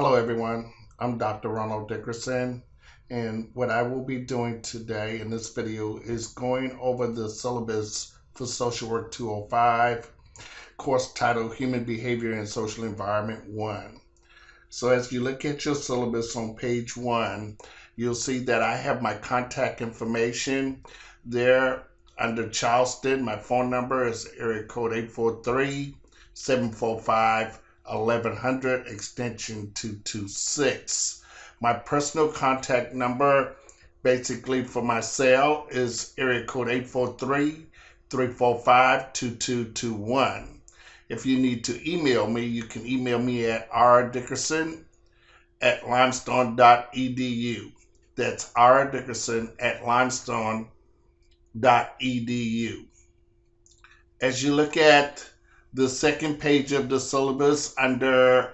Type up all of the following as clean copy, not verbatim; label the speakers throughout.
Speaker 1: Hello, everyone. I'm Dr. Ronald Dickerson, and what I will be doing today in this video is going over the syllabus for Social Work 205, course titled Human Behavior and Social Environment 1. So as you look at your syllabus on page 1, you'll see that I have my contact information there under Charleston. My phone number is area code 843-745-1100 extension 226. My personal contact number basically for my cell is area code 843-345-2221. If you need to email me, you can email me at rdickerson@limestone.edu. That's rdickerson@limestone.edu. As you look at the second page of the syllabus under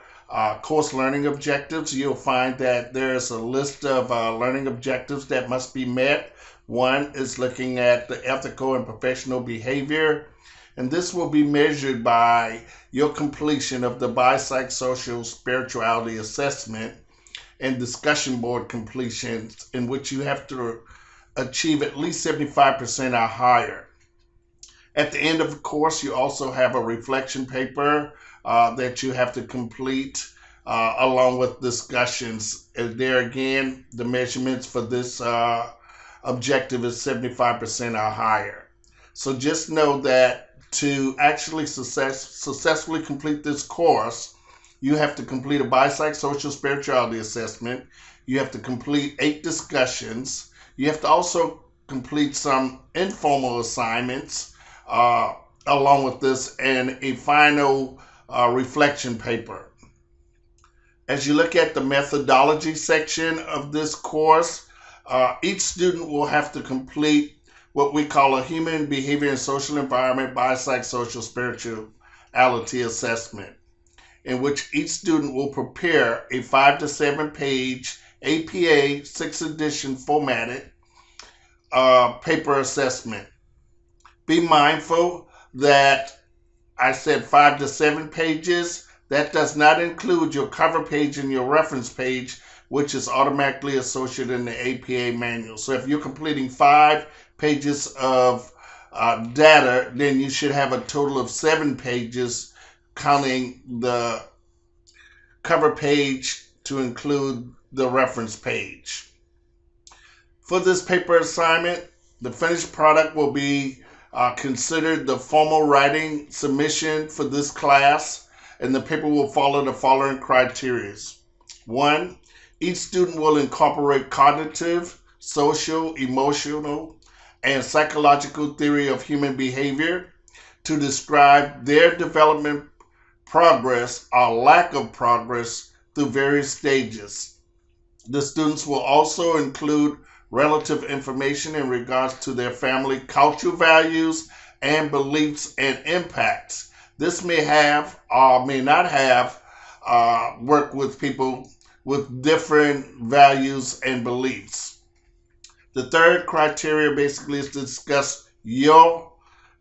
Speaker 1: course learning objectives, you'll find that there's a list of learning objectives that must be met. One is looking at the ethical and professional behavior, and this will be measured by your completion of the biopsychosocial spirituality assessment and discussion board completions, in which you have to achieve at least 75% or higher. At the end of the course, you also have a reflection paper that you have to complete along with discussions. And there again, the measurements for this objective is 75% or higher. So just know that to actually successfully complete this course, you have to complete a biopsychosocial spirituality assessment. You have to complete 8 discussions. You have to also complete some informal assignments along with this, and a final reflection paper. As you look at the methodology section of this course, each student will have to complete what we call a human behavior and social environment biopsychosocial spirituality assessment, in which each student will prepare a 5 to 7 page APA 6th edition formatted paper assessment. Be mindful that I said 5 to 7 pages. That does not include your cover page and your reference page, which is automatically associated in the APA manual. So if you're completing 5 pages of data, then you should have a total of 7 pages, counting the cover page to include the reference page. For this paper assignment, the finished product will be considered the formal writing submission for this class, and the paper will follow the following criteria. 1, each student will incorporate cognitive, social, emotional, and psychological theory of human behavior to describe their development progress or lack of progress through various stages. The students will also include relative information in regards to their family cultural values and beliefs and impacts. This may have or may not have worked with people with different values and beliefs. The third criteria basically is to discuss your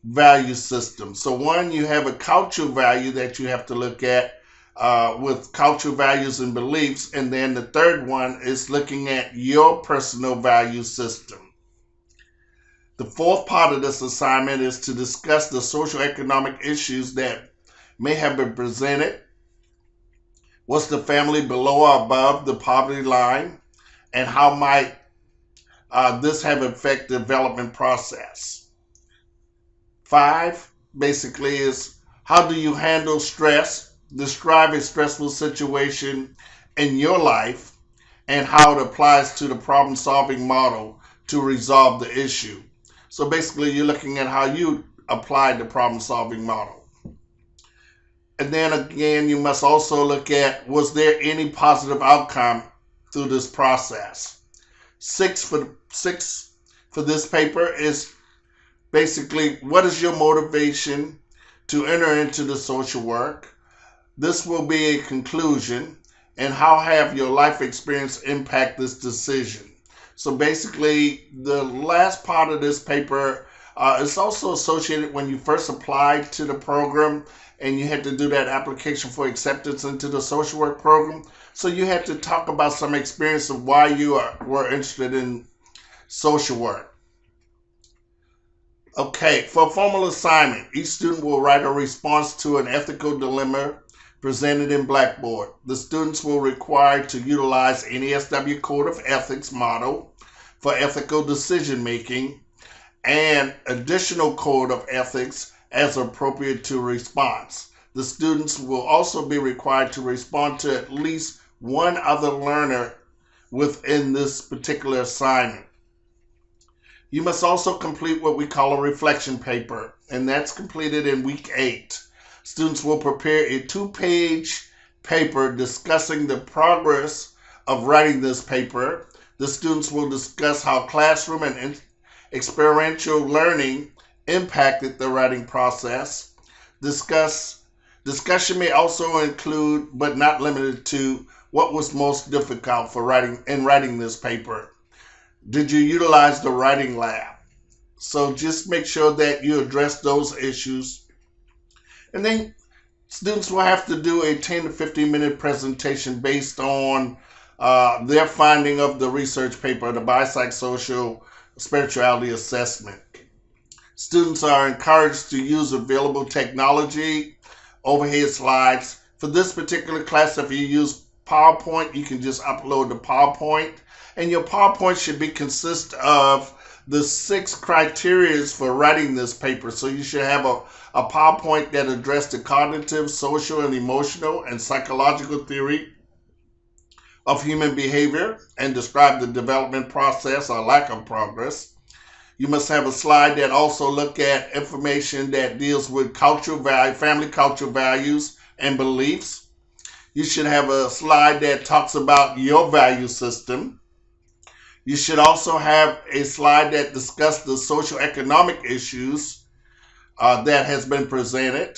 Speaker 1: value system. So 1, you have a cultural value that you have to look at with cultural values and beliefs. And then the third one is looking at your personal value system. The fourth part of this assignment is to discuss the socioeconomic issues that may have been presented. What's the family below or above the poverty line? And how might this have affected the development process? 5 basically is, how do you handle stress? Describe a stressful situation in your life and how it applies to the problem-solving model to resolve the issue. So basically, you're looking at how you apply the problem-solving model. And then again, you must also look at, was there any positive outcome through this process? 6 for this paper is basically, what is your motivation to enter into the social work? This will be a conclusion, and how have your life experience impact this decision? So basically, the last part of this paper It's also associated when you first applied to the program and you had to do that application for acceptance into the social work program. So you had to talk about some experience of why you were interested in social work. Okay, for a formal assignment, each student will write a response to an ethical dilemma presented in Blackboard. The students will be required to utilize NASW Code of Ethics model for ethical decision making and additional code of ethics as appropriate to response. The students will also be required to respond to at least one other learner within this particular assignment. You must also complete what we call a reflection paper, and that's completed in week 8. Students will prepare a 2-page paper discussing the progress of writing this paper. The students will discuss how classroom and experiential learning impacted the writing process. Discussion may also include, but not limited to, what was most difficult for writing this paper. Did you utilize the writing lab? So just make sure that you address those issues. And then students will have to do a 10 to 15 minute presentation based on their finding of the research paper, the biopsychosocial spirituality assessment. Students are encouraged to use available technology, overhead slides. For this particular class, if you use PowerPoint, you can just upload the PowerPoint. And your PowerPoint should consist of the 6 criteria for writing this paper. So you should have a PowerPoint that addresses the cognitive, social, and emotional and psychological theory of human behavior and describe the development process or lack of progress. You must have a slide that also look at information that deals with cultural value, family cultural values and beliefs. You should have a slide that talks about your value system. You should also have a slide that discusses the social economic issues that has been presented.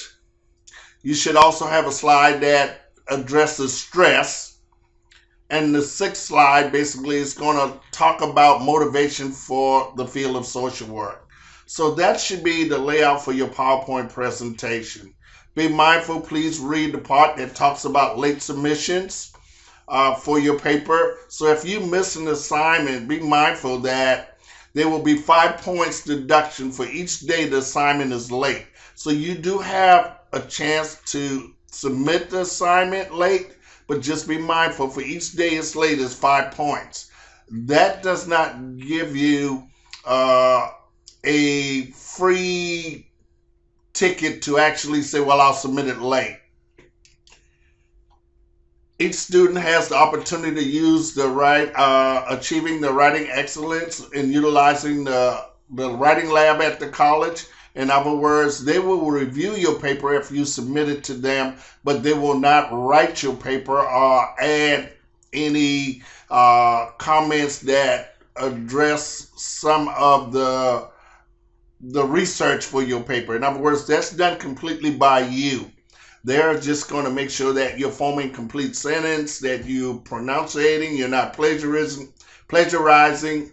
Speaker 1: You should also have a slide that addresses stress. And the 6th slide basically is going to talk about motivation for the field of social work. So that should be the layout for your PowerPoint presentation. Be mindful, please read the part that talks about late submissions for your paper. So if you miss an assignment, be mindful that there will be 5 points deduction for each day the assignment is late. So you do have a chance to submit the assignment late, but just be mindful for each day it's late is 5 points. That does not give you a free ticket to actually say, well, I'll submit it late. Each student has the opportunity to use achieving the writing excellence in utilizing the writing lab at the college. In other words, they will review your paper if you submit it to them, but they will not write your paper or add any comments that address some of the research for your paper. In other words, that's done completely by you. They're just going to make sure that you're forming complete sentence, that you're pronunciating, you're not plagiarizing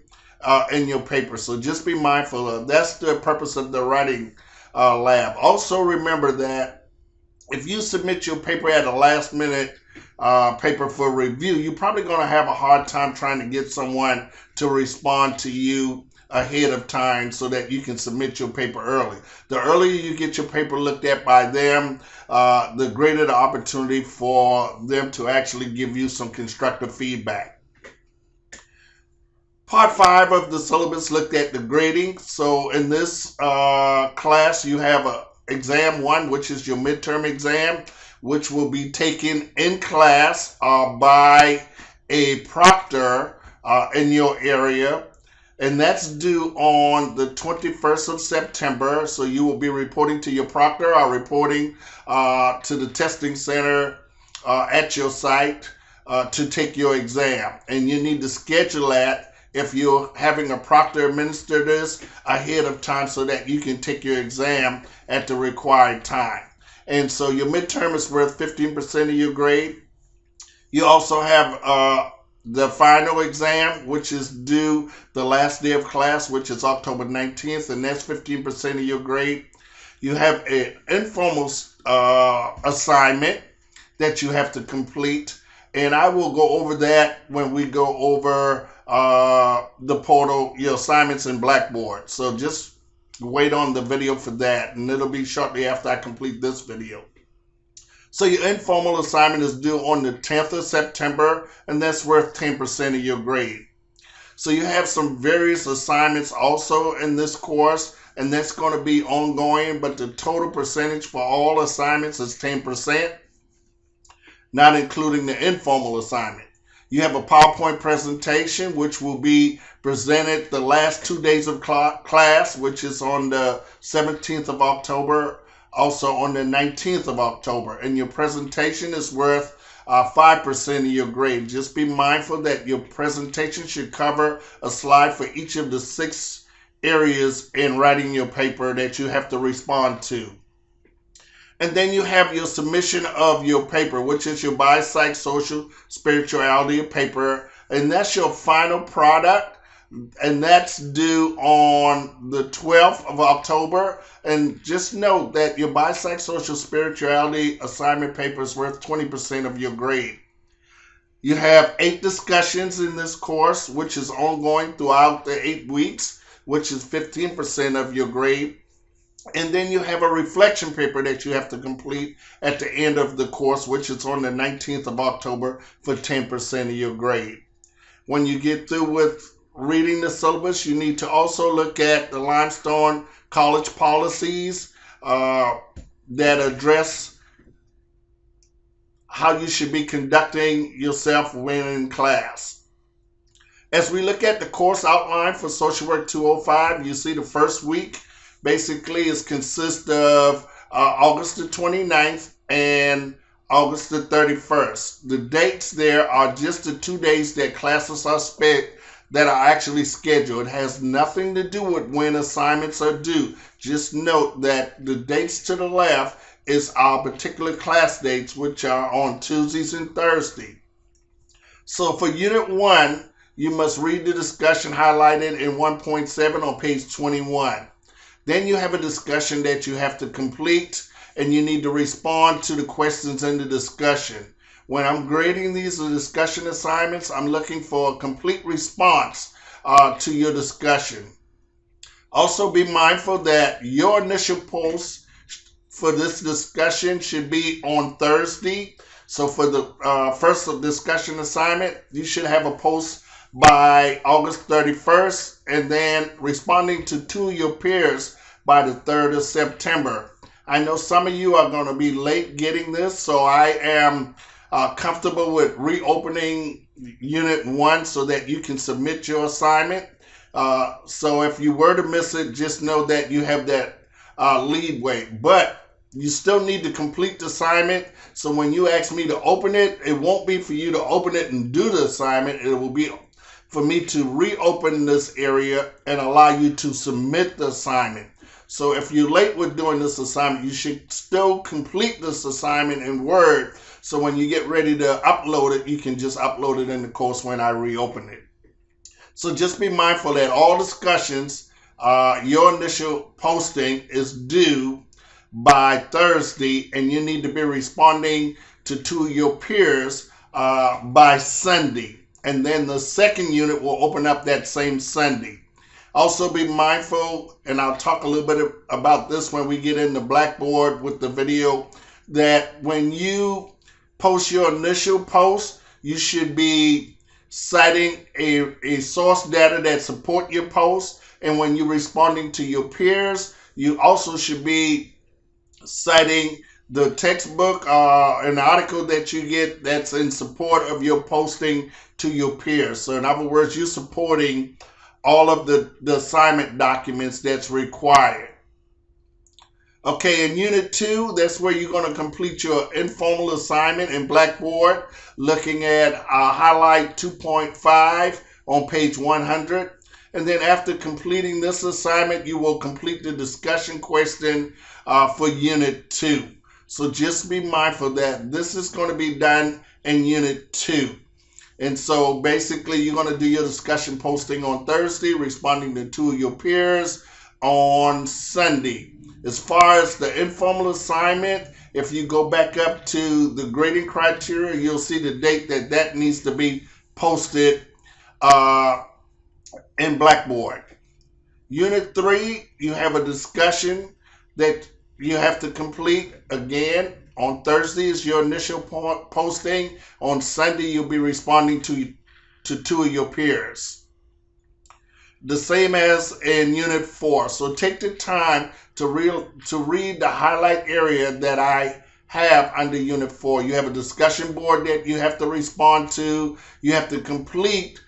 Speaker 1: in your paper. So just be mindful of that's the purpose of the writing lab. Also remember that if you submit your paper at a last minute paper for review, you're probably going to have a hard time trying to get someone to respond to you ahead of time so that you can submit your paper early. The earlier you get your paper looked at by them, the greater the opportunity for them to actually give you some constructive feedback. Part 5 of the syllabus looked at the grading. So in this class, you have exam 1, which is your midterm exam, which will be taken in class by a proctor in your area. And that's due on the 21st of September. So you will be reporting to your proctor or reporting to the testing center at your site to take your exam. And you need to schedule that if you're having a proctor administer this ahead of time so that you can take your exam at the required time. And so your midterm is worth 15% of your grade. You also have the final exam, which is due the last day of class, which is October 19th, and that's 15% of your grade. You have an informal assignment that you have to complete, and I will go over that when we go over the portal, your assignments in Blackboard. So just wait on the video for that, and it'll be shortly after I complete this video. So your informal assignment is due on the 10th of September, and that's worth 10% of your grade. So you have some various assignments also in this course, and that's going to be ongoing, but the total percentage for all assignments is 10%, not including the informal assignment. You have a PowerPoint presentation, which will be presented the last 2 days of class, which is on the 17th of October, also on the 19th of October. And your presentation is worth 5% of your grade. Just be mindful that your presentation should cover a slide for each of the 6 areas in writing your paper that you have to respond to. And then you have your submission of your paper, which is your biopsychosocial spirituality paper, and that's your final product, and that's due on the 12th of October. And just note that your biopsychosocial spirituality assignment paper is worth 20% of your grade. You have 8 discussions in this course, which is ongoing throughout the 8 weeks, which is 15% of your grade. And then you have a reflection paper that you have to complete at the end of the course, which is on the 19th of October for 10% of your grade. When you get through with reading the syllabus, you need to also look at the Limestone College policies that address how you should be conducting yourself when in class. As we look at the course outline for Social Work 205, you see the first week basically is consist of August the 29th and August the 31st. The dates there are just the 2 days that classes are spent that are actually scheduled. It has nothing to do with when assignments are due. Just note that the dates to the left is our particular class dates, which are on Tuesdays and Thursdays. So for Unit 1, you must read the discussion highlighted in 1.7 on page 21. Then you have a discussion that you have to complete, and you need to respond to the questions in the discussion. When I'm grading these discussion assignments, I'm looking for a complete response to your discussion. Also be mindful that your initial post for this discussion should be on Thursday. So for the first discussion assignment, you should have a post by August 31st, and then responding to 2 of your peers by the 3rd of September. I know some of you are going to be late getting this, so I am comfortable with reopening Unit 1 so that you can submit your assignment. So if you were to miss it, just know that you have that leadway. But you still need to complete the assignment. So when you ask me to open it, it won't be for you to open it and do the assignment. It will be for me to reopen this area and allow you to submit the assignment. So if you're late with doing this assignment, you should still complete this assignment in Word. So when you get ready to upload it, you can just upload it in the course when I reopen it. So just be mindful that all discussions, your initial posting is due by Thursday, and you need to be responding to 2 of your peers by Sunday. And then the second unit will open up that same Sunday. Also be mindful, and I'll talk a little bit about this when we get into Blackboard with the video, that when you post your initial post, you should be citing a source data that support your post. And when you're responding to your peers, you also should be citing the textbook an article that you get that's in support of your posting to your peers. So in other words, you're supporting all of the assignment documents that's required. Okay, in Unit 2, that's where you're going to complete your informal assignment in Blackboard, looking at Highlight 2.5 on page 100. And then after completing this assignment, you will complete the discussion question for Unit 2. So just be mindful that this is going to be done in Unit 2. And so basically, you're going to do your discussion posting on Thursday, responding to two of your peers on Sunday. As far as the informal assignment, if you go back up to the grading criteria, you'll see the date that needs to be posted uh, in Blackboard. Unit 3, you have a discussion that you have to complete. Again, on Thursday is your initial posting. On Sunday, you'll be responding to two of your peers. The same as in Unit 4. So take the time to read the highlight area that I have under Unit 4. You have a discussion board that you have to respond to. You have to complete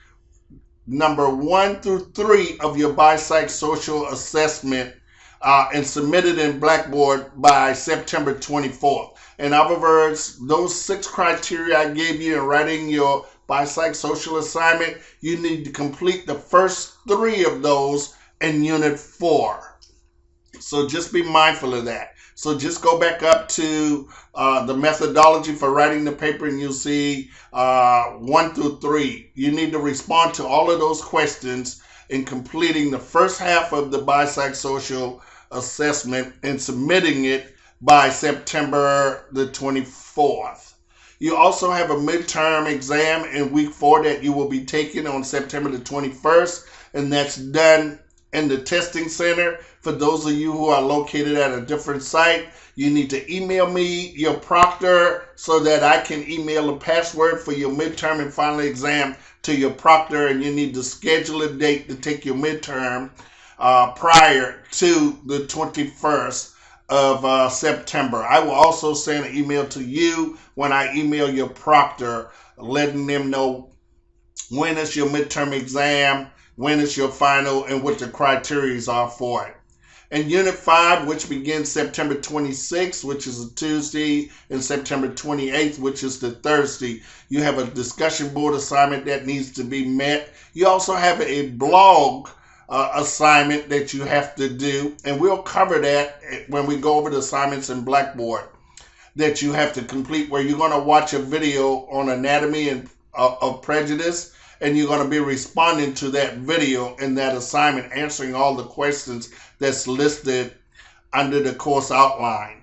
Speaker 1: number 1 through 3 of your biopsychosocial assessment and submit it in Blackboard by September 24th. In other words, those 6 criteria I gave you in writing your biopsychosocial assignment, you need to complete the first 3 of those in Unit 4. So just be mindful of that. So just go back up to the methodology for writing the paper and you'll see 1 through 3. You need to respond to all of those questions in completing the first half of the biopsychosocial assessment and submitting it by September the 24th. You also have a midterm exam in week 4 that you will be taking on September the 21st, and that's done in the testing center. For those of you who are located at a different site, you need to email me your proctor so that I can email a password for your midterm and final exam to your proctor, and you need to schedule a date to take your midterm prior to the 21st of September. I will also send an email to you when I email your proctor, letting them know when is your midterm exam, when is your final, and what the criteria are for it. And Unit 5, which begins September 26th, which is a Tuesday, and September 28th, which is the Thursday, you have a discussion board assignment that needs to be met. You also have a blog assignment that you have to do, and we'll cover that when we go over the assignments in Blackboard that you have to complete, where you're going to watch a video on anatomy and of prejudice, and you're going to be responding to that video in that assignment, answering all the questions that's listed under the course outline.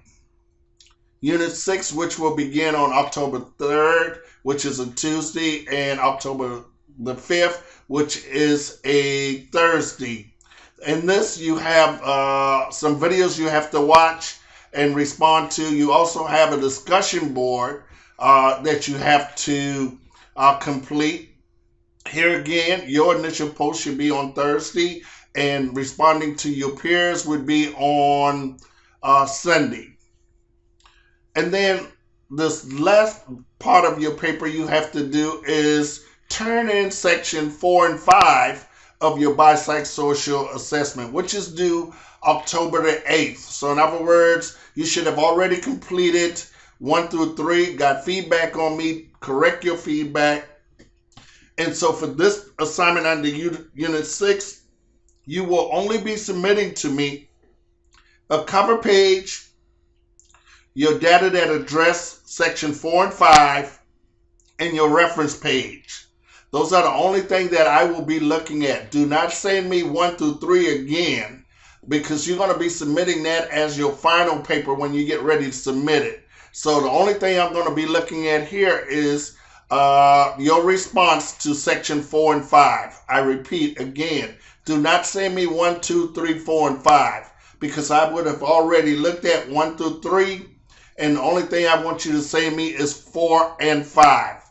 Speaker 1: Unit 6, which will begin on October 3rd, which is a Tuesday, and October the 5th, which is a Thursday. In this, you have some videos you have to watch and respond to. You also have a discussion board that you have to complete. Here again, your initial post should be on Thursday, and responding to your peers would be on Sunday. And then this last part of your paper you have to do is turn in section 4 and 5 of your biopsychosocial assessment, which is due October the 8th. So in other words, you should have already completed 1 through 3, got feedback on me, correct your feedback. And so for this assignment under Unit 6, you will only be submitting to me a cover page, your data that address section 4 and 5, and your reference page. Those are the only thing that I will be looking at. Do not send me 1 through 3 again, because you're going to be submitting that as your final paper when you get ready to submit it. So the only thing I'm going to be looking at here is your response to section 4 and 5. I repeat again, do not send me 1, 2, 3, 4, and 5, because I would have already looked at 1 through 3, and the only thing I want you to send me is 4 and 5.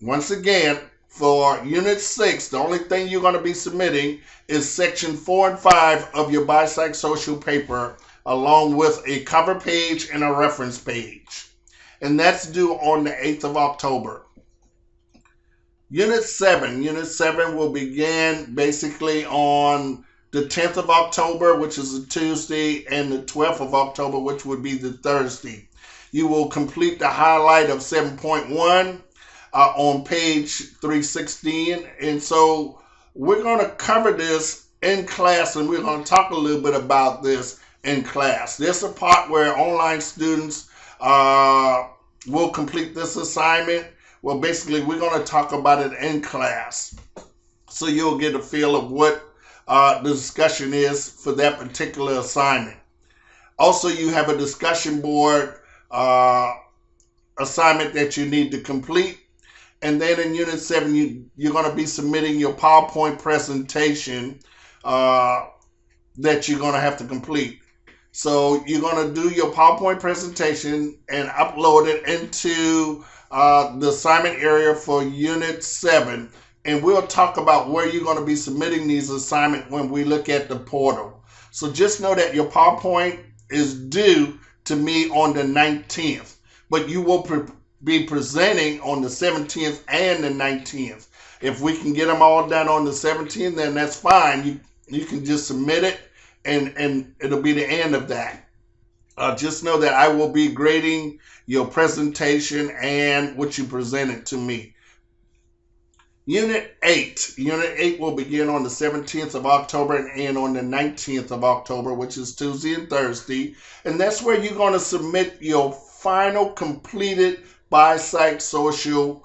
Speaker 1: Once again, for Unit 6, the only thing you're going to be submitting is section 4 and 5 of your biopsychosocial paper, along with a cover page and a reference page. And that's due on the 8th of October. Unit 7 will begin basically on the 10th of October, which is a Tuesday, and the 12th of October, which would be the Thursday. You will complete the highlight of 7.1 on page 316. And so we're going to cover this in class, and we're going to talk a little bit about this in class. There's a part where online students will complete this assignment, Well, basically, we're going to talk about it in class. So you'll get a feel of what the discussion is for that particular assignment. Also, you have a discussion board assignment that you need to complete. And then in Unit 7, you're going to be submitting your PowerPoint presentation that you're going to have to complete. So you're going to do your PowerPoint presentation and upload it into the assignment area for Unit 7. And we'll talk about where you're going to be submitting these assignments when we look at the portal. So just know that your PowerPoint is due to me on the 19th, but you will be presenting on the 17th and the 19th. If we can get them all done on the 17th, then that's fine. You can just submit it, and it'll be the end of that. Just know that I will be grading your presentation and what you presented to me. Unit 8. Unit 8 will begin on the 17th of October and end on the 19th of October, which is Tuesday and Thursday. And that's where you're going to submit your final completed biopsychosocial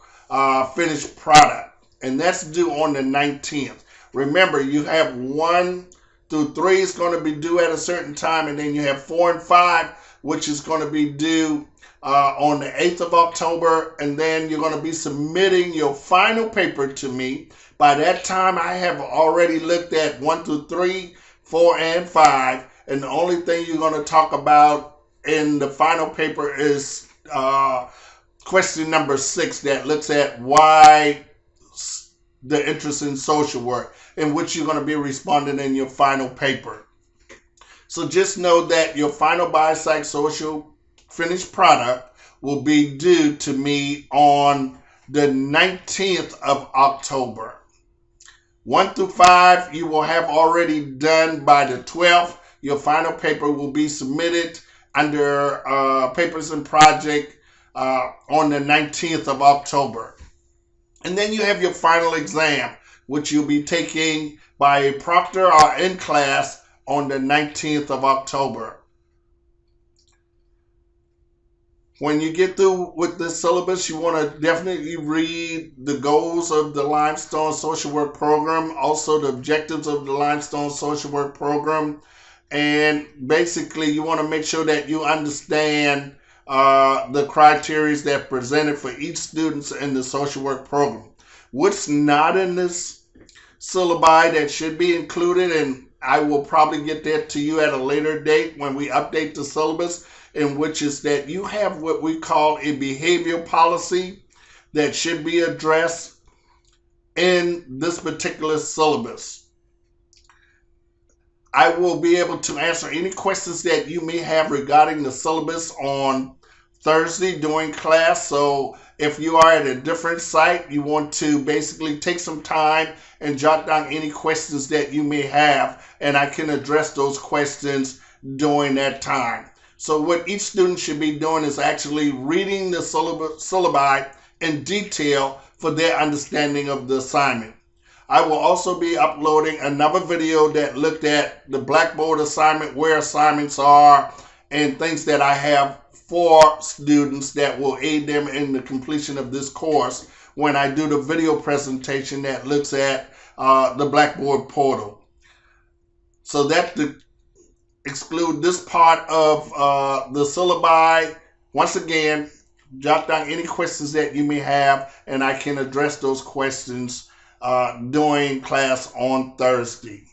Speaker 1: finished product. And that's due on the 19th. Remember, you have 1 through 3 is going to be due at a certain time, and then you have 4 and 5, which is going to be due on the 8th of October, and then you're going to be submitting your final paper to me. By that time, I have already looked at 1 through 3, 4, and 5, and the only thing you're going to talk about in the final paper is question number 6 that looks at why the interest in social work, in which you're going to be responding in your final paper. So just know that your final biopsychosocial finished product will be due to me on the 19th of October. 1 through 5 you will have already done by the 12th. Your final paper will be submitted under papers and project on the 19th of October. And then you have your final exam, which you'll be taking by a proctor or in class on the 19th of October. When you get through with this syllabus, you want to definitely read the goals of the Limestone Social Work Program, also the objectives of the Limestone Social Work Program, and basically you want to make sure that you understand the criteria that are presented for each student in the social work program. What's not in this syllabi that should be included, and I will probably get that to you at a later date when we update the syllabus, in which is that you have what we call a behavior policy that should be addressed in this particular syllabus. I will be able to answer any questions that you may have regarding the syllabus on Thursday during class. So if you are at a different site, you want to basically take some time and jot down any questions that you may have, and I can address those questions during that time. So what each student should be doing is actually reading the syllabi in detail for their understanding of the assignment. I will also be uploading another video that looked at the Blackboard assignment, where assignments are, and things that I have for students that will aid them in the completion of this course when I do the video presentation that looks at the Blackboard portal. So that to exclude this part of the syllabi. Once again, jot down any questions that you may have, and I can address those questions during class on Thursday.